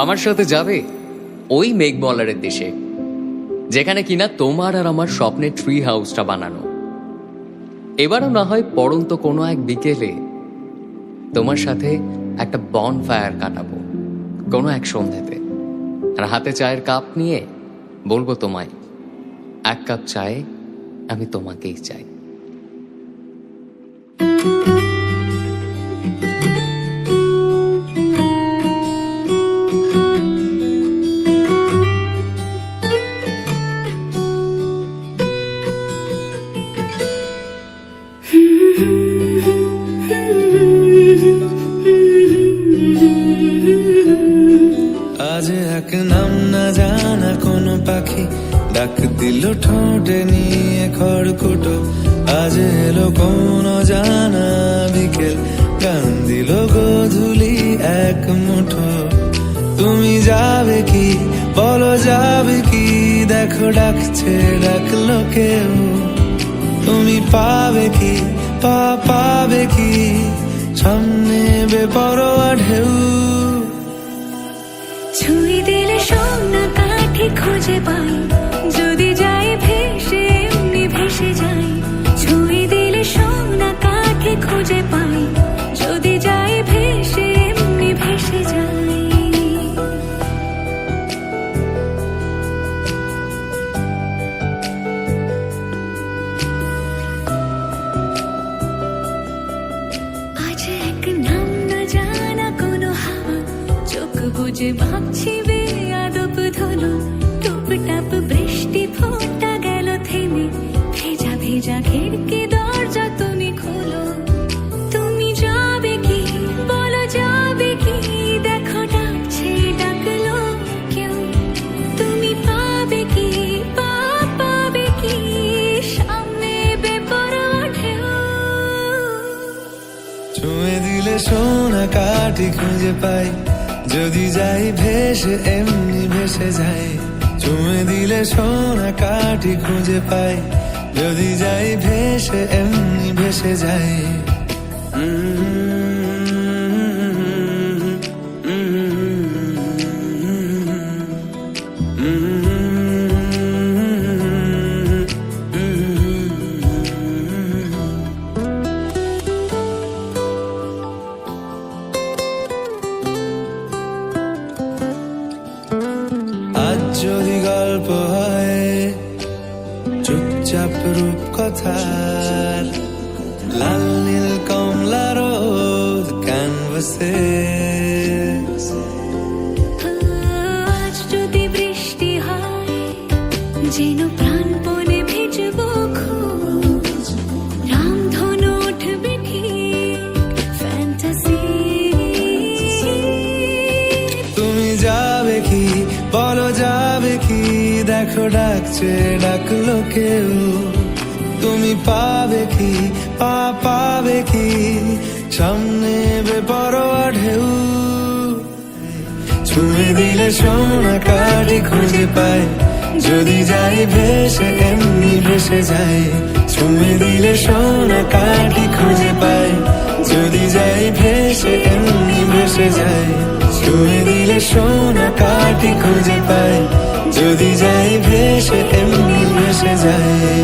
আমার সাথে যাবে ওই মেঘমলারের দেশে, যেখানে কিনা তোমার আর আমার স্বপ্নের ট্রি হাউসটা বানানো। এবারও না হয় পড়ন্ত কোনো এক বিকেলে তোমার সাথে একটা বন ফায়ার কাটাবো কোনো এক সন্ধ্যেতে, আর হাতে চায়ের কাপ নিয়ে বলবো তোমায়, এক কাপ চায়ে আমি তোমাকেই চাই। আজ এক নাম না জানা কোনো পাখি ডাক দিল ঠোঁটে নিয়ে খড়কুটো। আজ এলো কোন জানা বিকেল, গান দিল গোধূলি এক মুঠো। তুমি যাবে কি বলো, যাবে কি দেখো ডাকছে ডাকলো কেউ। তুমি পাবে কি পাবে কি সামনে বেপরোয়া ঢেউ। ছুঁই দিলে সোনা কাঠি খুঁজে পাই, যদি যাই ভেসে এমনি ভেসে যাই। ছুঁই দিলে সোনা কাঠি খুঁজে পাই, যদি যাই ভেসে এমনি ভেসে যাই। আজ এক নাম না জানা কোনো হাওয়া, চোখ বুঝে ভাবছি বেয়াদব ধলো। টুপটাপ বৃষ্টি ফোঁটা গেল থেমে, ভেজা ভেজা খিড়কি দরজা তুমি খোলো। তুমি যাবে কি বলো, যাবে কি দেখো ডাকছে ডাকলো কেউ। তুমি পাবে কি পাবে কি সামনে বেপরোয়া ঢেউ। ছুঁয়ে দিলে সোনা কাঠি খুঁজে পাই, যদি যাই ভেসে এমনি ভেসে যাই। ছুঁয়ে দিলে সোনা কাঠি খুঁজে পাই, যদি যাই ভেসে এমনি ভেসে যাই। আজ যদি গল্প হয় চুপচাপ রূপকথার, লাল নীল কমলা রোদ ক্যানভাসে। আজ যদি বৃষ্টি হয় যেন প্রাণপণে ভিজবো খুব, রামধনু উঠবে ঠিক ফ্যান্টাসি। তুমি যাবে কি বলো, যাবে কি দেখো ডাকছে ডাকলো কেউ। তুমি পাবে কি পাবে কি সামনে বেপরোয়া ঢেউ। ছুঁয়ে দিলে সোনা কাঠি খুঁজে পাই, যদি যাই ভেসে এমনি ভেসে যাই। ছুঁয়ে দিলে সোনা কাঠি খুঁজে পাই, যদি যাই ভেসে এমনি ভেসে যাই। ছুঁয়ে দিলে সোনা কাঠি খুঁজে পাই, যদি যাই ভেসে এমনি ভেসে যাই।